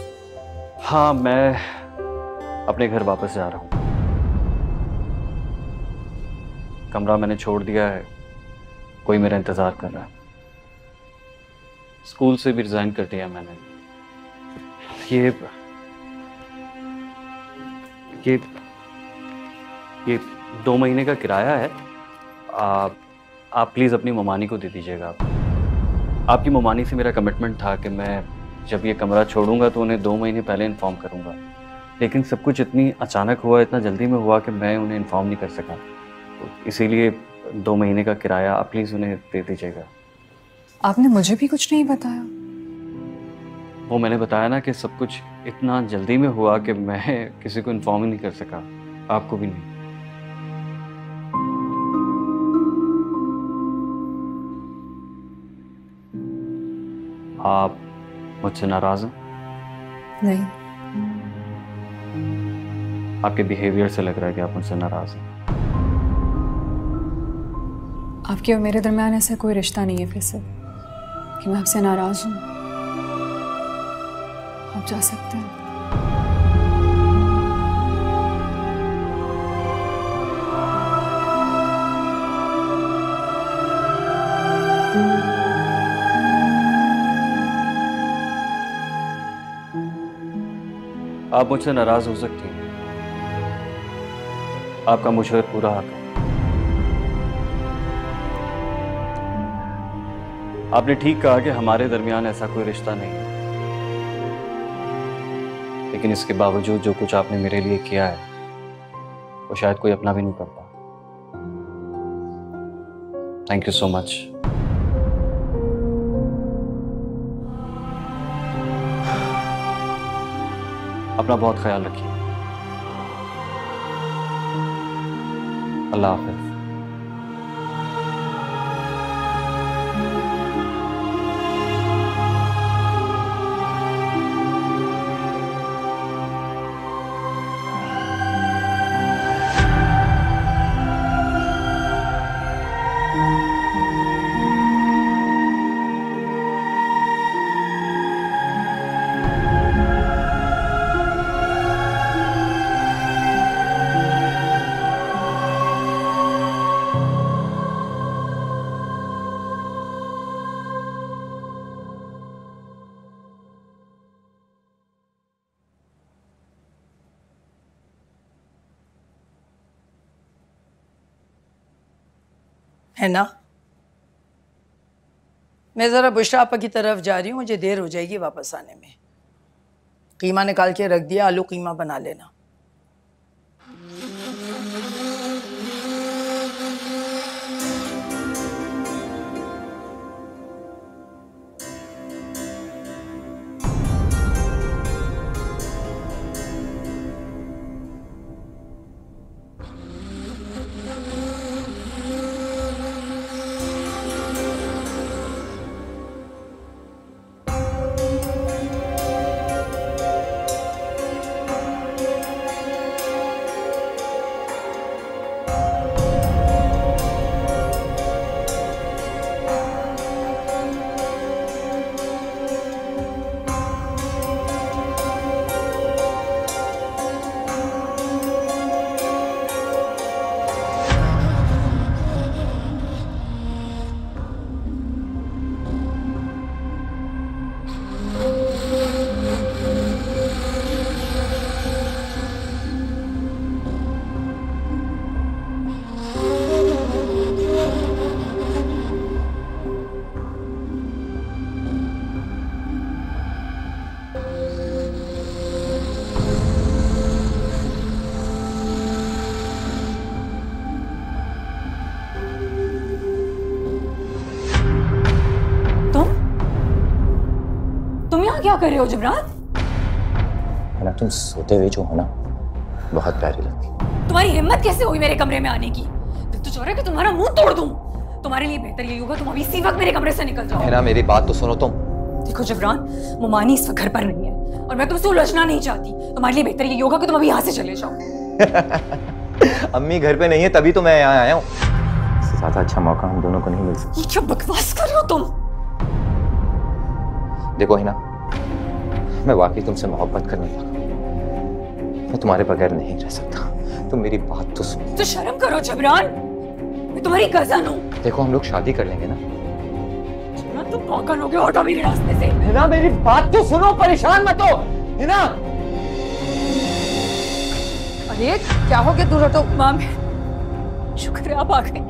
हाँ, मैं अपने घर वापस जा रहा हूँ। कमरा मैंने छोड़ दिया है, कोई मेरा इंतज़ार कर रहा है। स्कूल से भी रिज़ाइन कर दिया मैंने। ये 2 महीने का किराया है। आप प्लीज़ अपनी ममानी को दे दीजिएगा। आपकी ममानी से मेरा कमिटमेंट था कि मैं जब ये कमरा छोड़ूंगा तो उन्हें 2 महीने पहले इन्फॉर्म करूंगा, लेकिन सब कुछ इतनी अचानक हुआ, इतना जल्दी में हुआ कि मैं उन्हें इन्फॉर्म नहीं कर सका। तो इसीलिए 2 महीने का किराया आप प्लीज़ उन्हें दे दीजिएगा। आपने मुझे भी कुछ नहीं बताया। वो मैंने बताया ना कि सब कुछ इतना जल्दी में हुआ कि मैं किसी को इन्फॉर्म ही नहीं कर सका, आपको भी नहीं। आप मुझसे नाराज हैं? नहीं। आपके बिहेवियर से लग रहा है कि आप मुझसे नाराज हैं। आपके और मेरे दरमियान ऐसा कोई रिश्ता नहीं है फैसल कि मैं आपसे नाराज हूँ। आप जा सकते हैं। आप मुझसे नाराज हो सकती हैं, आपका मुझ पर पूरा हक है। आपने ठीक कहा कि हमारे दरमियान ऐसा कोई रिश्ता नहीं है, लेकिन इसके बावजूद जो कुछ आपने मेरे लिए किया है वो शायद कोई अपना भी नहीं करता। Thank you so much. अपना बहुत ख्याल रखिए। अल्लाह हाफ़िज़। है ना? मैं ज़रा बुशरा आपा की तरफ जा रही हूँ, मुझे देर हो जाएगी वापस आने में। कीमा निकाल के रख दिया, आलू कीमा बना लेना। क्या कर रहे हो जिब्रान? है ना, तुम सोते हुए जो हो ना बहुत प्यारी लगती। तुम्हारी हिम्मत कैसे हुई मेरे कमरे में आने की? दिल तो चाह रहा है कि तुम्हारा मुंह तोड़ दूं। तुम्हारे लिए बेहतर यही होगा तुम अभी इसी वक्त मेरे कमरे से निकल जाओ। है ना, मेरी बात तो सुनो तुम। देखो जिब्रान, मुमानी इस वक्त घर पर नहीं है और मैं तुमसे उलझना नहीं चाहती। तुम्हारे लिए बेहतर यही होगा कि तुम अभी यहाँ से चले जाओ। अम्मी घर पे नहीं है तभी तो मैं यहाँ आया हूँ। इससे ज्यादा अच्छा मौका हम दोनों को नहीं मिल सकता। ये क्या बकवास कर रहे हो तुम? देखो है ना, मैं वाकई तुमसे मोहब्बत करने लगा। मैं तुम्हारे बगैर नहीं रह सकता। तुम मेरी बात तो सुनो। तो शर्म करो जबरान, मैं तुम्हारी कज़न हूँ। देखो हम लोग शादी कर लेंगे ना। जबरान तुम पागल हो गए, हटो मेरे रास्ते से। है ना, मेरी बात तो सुनो, परेशान मत हो। है ना? अरे क्या हो गया, दूर हटो। माम, शुक्र है आप आ गए।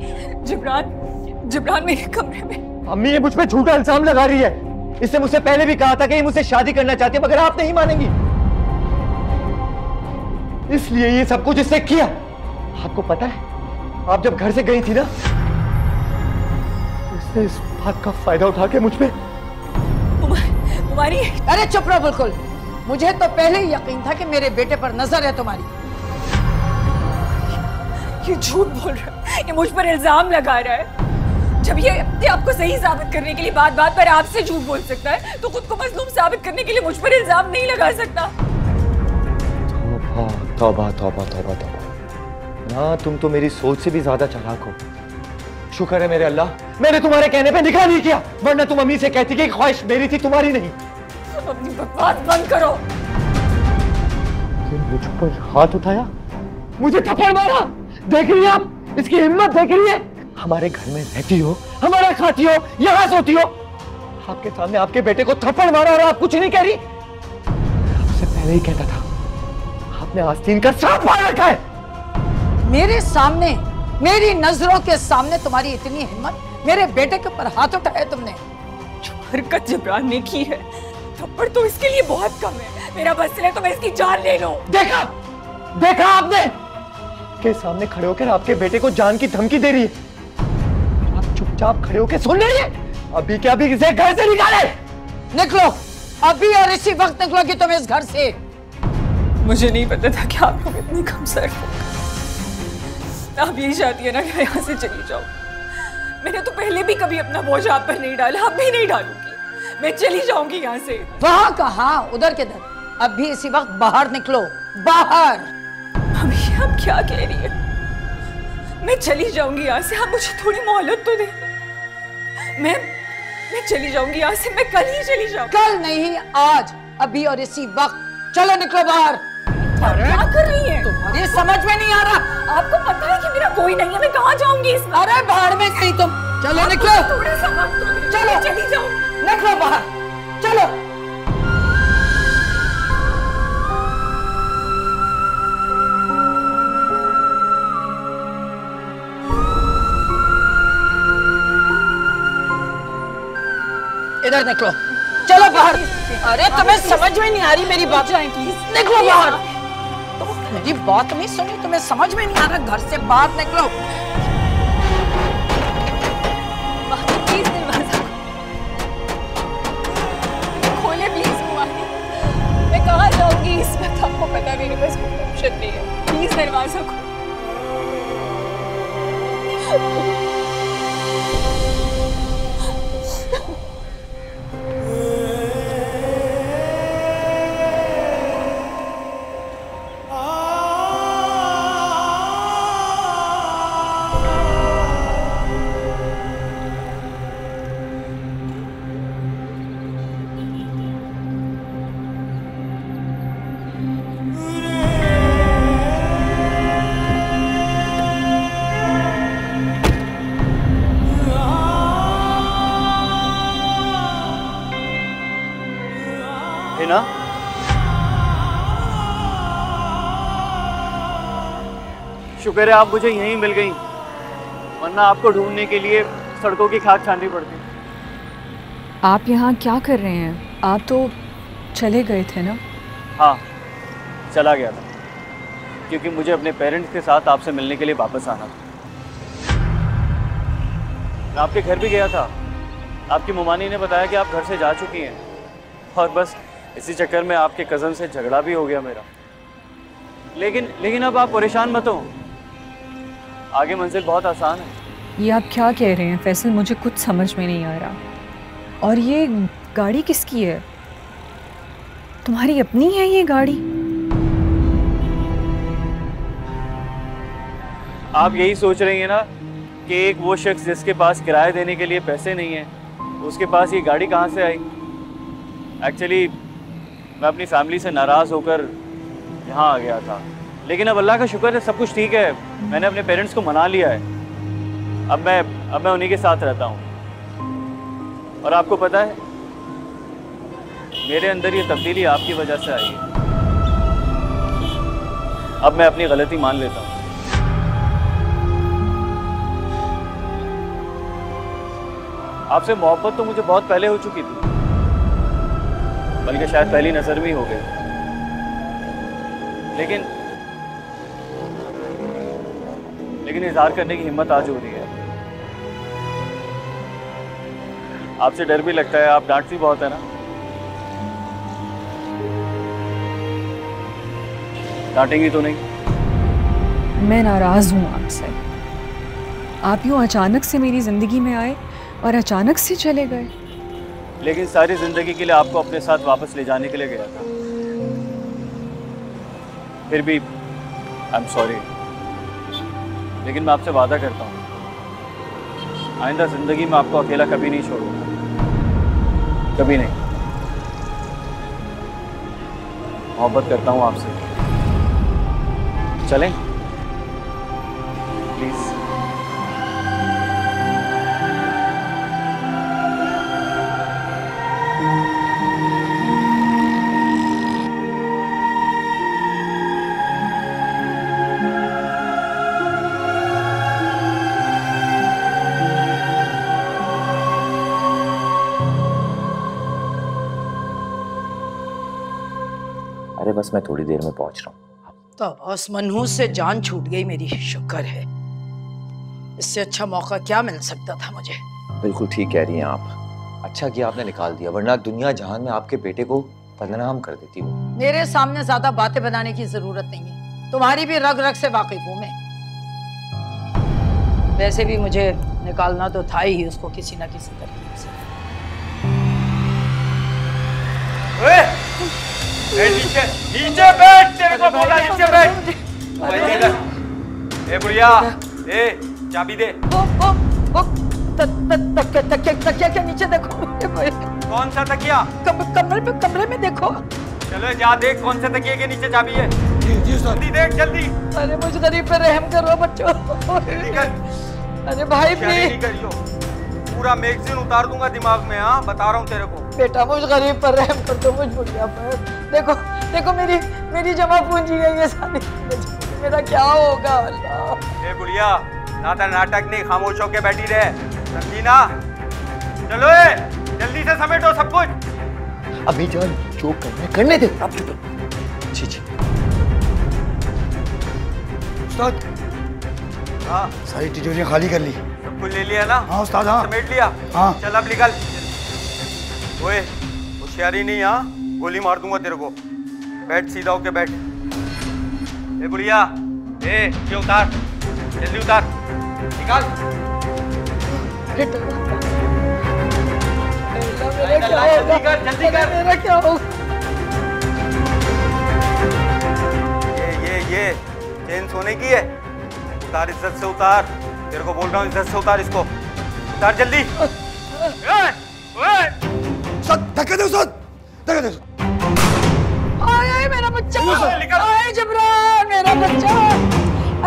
जबरान मेरे कमरे में। अम्मी ये मुझ पे झूठा इल्जाम लगा रही है। इसने मुझसे पहले भी कहा था कि ये मुझसे शादी करना चाहती है, मगर आप नहीं मानेंगी, इसलिए ये सब कुछ इसने किया। आपको पता है, आप जब घर से गई थी ना, इसने इस बात का फायदा उठा के मुझ पे तुम्हारी। अरे चुप रहो बिल्कुल। मुझे तो पहले ही यकीन था कि मेरे बेटे पर नजर है तुम्हारी। ये झूठ बोल रहा है, ये मुझ पर इल्जाम लगा रहा है। जब ये अपने आप को सही साबित करने के लिए बात बात पर आपसे झूठ बोल सकता है, तो खुद को मजलूम साबित करने के लिए मुझ पर इल्जाम नहीं लगा सकता। तौबा तौबा तौबा तौबा ना, तुम तो मेरी सोच से भी ज्यादा चालाक हो। शुक्र है मेरे अल्लाह, मैंने तुम्हारे कहने पे निकाह नहीं किया, वरना तुम अम्मी से कहती कि ख्वाहिश मेरी थी, तुम्हारी नहीं। अपनी बकवास बंद करो। तुम मुझ पर हाथ उठाया, मुझे थप्पड़ मारा, देख रही है आप, इसकी हिम्मत देख रही है। हमारे घर में रहती हो, हमारा खाती हो, यहाँ सोती हो, आपके सामने आपके बेटे को थप्पड़ मारा और आप कुछ नहीं कह रही। आपसे पहले ही कहता था, आपने आस्तीन का सांप मार रखा है। मेरे सामने, मेरी नजरों के सामने तुम्हारी इतनी हिम्मत, मेरे बेटे के ऊपर हाथ उठाया तुमने। जो हरकत जिब्रान ने की है, थप्पड़ तो इसके लिए बहुत कम है। मेरा बस चले तो मैं इसकी जान ले लूं। देखा देखा आपने, के सामने खड़े होकर आपके बेटे को जान की धमकी दे रही है, आप चुपचाप खड़े होकर सुन रही है। अभी क्या अभी इसे घर से निकाले। निकलो अभी, और इसी वक्त निकलोगी तुम इस घर से। मुझे नहीं पता था कि आप लोग इतने कमजोर हो। आप यही चाहती है ना कि मैं यहाँ से चली जाऊँ। मैंने तो पहले भी कभी अपना बोझ आप पर नहीं डाला, अब भी नहीं डालूंगी। मैं चली जाऊंगी यहाँ से। वहाँ कहाँ, उधर किधर, अभी इसी वक्त बाहर निकलो, बाहर। अभी आप क्या कह रही है? मैं चली जाऊंगी यहाँ से, आप मुझे थोड़ी मोहलत तो दे। मैं चली जाऊंगी यहाँ से, मैं कल ही चली जाऊंगी। कल नहीं, आज, अभी और इसी वक्त। चलो निकलो बाहर। क्या कर रही है? तुम्हारी समझ में नहीं आ रहा। आपको पता है कि मेरा कोई नहीं है, मैं कहाँ जाऊंगी इस बार? अरे बाहर में कहीं तुम। चलो निकलो। थोड़ा सा वक्त दो, चलो चली जाओ। निकलो बाहर, चलो। इधर निकलो, चलो बाहर। अरे तुम्हें समझ में नहीं आ रही मेरी बात? निकलो बाहर। तो मेरी बात नहीं सुनी, तुम्हें समझ में नहीं आ रहा? घर से बाहर निकलो। प्लीज दरवाजा खोले, प्लीज। मैं कहाँ जाऊंगी इस वक्त? आपको पता मेरे पास कोई ऑप्शन नहीं है। प्लीज दरवाजा खोलो। हिना, शुक्र है आप मुझे यहीं मिल गई, वरना आपको ढूंढने के लिए सड़कों की खाक छाननी पड़ती। आप यहाँ क्या कर रहे हैं? आप तो चले गए थे ना? हाँ, चला गया था क्योंकि मुझे अपने पेरेंट्स के साथ आपसे मिलने के लिए वापस आना था। मैं आपके घर भी गया था, आपकी मुमानी ने बताया कि आप घर से जा चुकी हैं, और बस इसी चक्कर में आपके कज़न से झगड़ा भी हो गया मेरा। लेकिन अब आप परेशान मत हो, आगे मंजिल बहुत आसान है। ये आप क्या कह रहे हैं फैसल? मुझे कुछ समझ में नहीं आ रहा। और ये गाड़ी किसकी है? तुम्हारी अपनी है ये गाड़ी? आप यही सोच रही हैं ना कि एक वो शख्स जिसके पास किराया देने के लिए पैसे नहीं है, उसके पास ये गाड़ी कहाँ से आई? एक्चुअली मैं अपनी फैमिली से नाराज़ होकर यहाँ आ गया था, लेकिन अब अल्लाह का शुक्र है सब कुछ ठीक है। मैंने अपने पेरेंट्स को मना लिया है, अब मैं उन्हीं के साथ रहता हूँ। और आपको पता है मेरे अंदर ये तब्दीली आपकी वजह से आई है। अब मैं अपनी गलती मान लेता हूँ। आपसे मोहब्बत तो मुझे बहुत पहले हो चुकी थी, बल्कि शायद पहली नजर में ही हो गई। लेकिन इजहार करने की हिम्मत आज हो रही है। आपसे डर भी लगता है, आप डांटती बहुत है ना। डांटेंगी तो नहीं? मैं नाराज हूँ आपसे। आप यूँ अचानक से मेरी ज़िंदगी में आए और अचानक से चले गए। लेकिन सारी जिंदगी के लिए आपको अपने साथ वापस ले जाने के लिए गया था। फिर भी आई एम सॉरी, लेकिन मैं आपसे वादा करता हूँ आइंदा जिंदगी में आपको अकेला कभी नहीं छोड़ूंगा, कभी नहीं। मोहब्बत करता हूँ आपसे, चलें प्लीज। अरे बस मैं थोड़ी देर में पहुंच रहा हूँ। तो बस मनहूस से जान छूट गई मेरी, शुक्र है। इससे अच्छा मौका क्या मिल सकता था मुझे। बिल्कुल ठीक कह रही हैं आप। अच्छा किया आपने निकाल दिया, वरना दुनिया जहान में आपके बेटे को बदनाम कर देती हूँ। मेरे सामने ज्यादा बातें बनाने की जरूरत नहीं है, तुम्हारी भी रग रग से वाकिफ हूं मैं। वैसे भी मुझे निकालना तो था ही उसको किसी न किसी तरकीब से। नीचे नीचे बैठ, तेरे को बोला नीचे बैठ। ए बुढ़िया, ए चाबी दे। तकिया के नीचे देखो। कौन सा तकिया? कमरे में देखो। चलो जा देख कौन से तकिए के नीचे चाबी है। जल्दी देख जल्दी। अरे मुझ गरीब पे रहम करो बच्चों। अरे भाई नहीं करियो, पूरा मैगजीन उतार दूंगा दिमाग में। हाँ बता रहा हूँ तेरे को। बेटा मुझ गरीब पर रहम कर दो, मुझ बुढ़िया पर। देखो देखो मेरी जमा पूंजी है ये सारी, मेरा क्या होगा अल्लाह। ए बुढ़िया, ज्यादा नाटक नहीं, खामोश होके बैठी रहे, समझी ना। चलो जल्दी से समेटो सब कुछ। अभी जान जो करने दे। आप चुप। जी जी उस्ताद। हाँ सारी तिजोरियां खाली कर ली। सब कुछ ले लिया ना? हाँ उस्ताद। हाँ समेट लिया। हाँ चल अब निकल। ओए होशियारी नहीं, हाँ गोली मार दूंगा तेरे को। बैठ सीधा होके बैठ। ए बुढ़िया, ए ये उतार, जल्दी उतार, निकाल। जल्दी कर। मेरा क्या होगा? ये चेन सोने की है, उतार इज्जत से उतार। तेरे को बोल रहा हूँ इज्जत से उतार इसको, उतार जल्दी। धक्के दे उस्ताद, धक्के दे। आए मेरा बच्चा, आए जबरान मेरा बच्चा।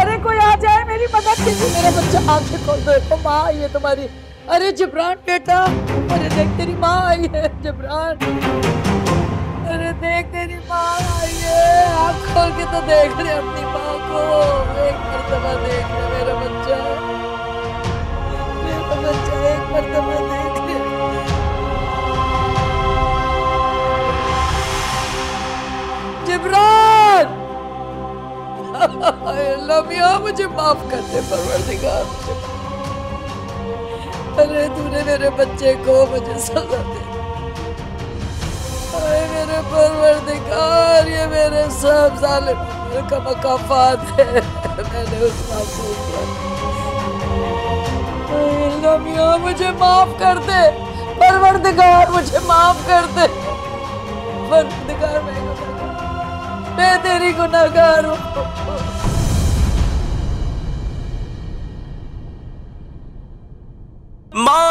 अरे कोई आ जाए मेरी मदद कीजिए, मेरा बच्चा। आंखें खोल दो, देखो माँ आई है तुम्हारी। अरे जबरान बेटा, अरे देख तेरी माँ आई है जबरान। अरे देख तेरी माँ आई है, आँख खोल के तो देख ले अपनी माँ को। एक मर्तबा देख ले मेरा बच्चा, मेरा बच्चा एक मर्तबा देख ले। जिब्रान, अल्लाह मियां मुझे माफ कर दे परवरदिगार। अरे तूने मेरे बच्चे को मुझे सजा दे। अरे मेरे परवरदिगार, ये मेरे सब जालिम का मकाफात है। मैंने उस मासूम पर। अल्लाह मियां मुझे माफ कर दे परवरदिगार, मुझे माफ कर दे परवरदिगार। मैं तेरी गुनाहगार हूँ। माँ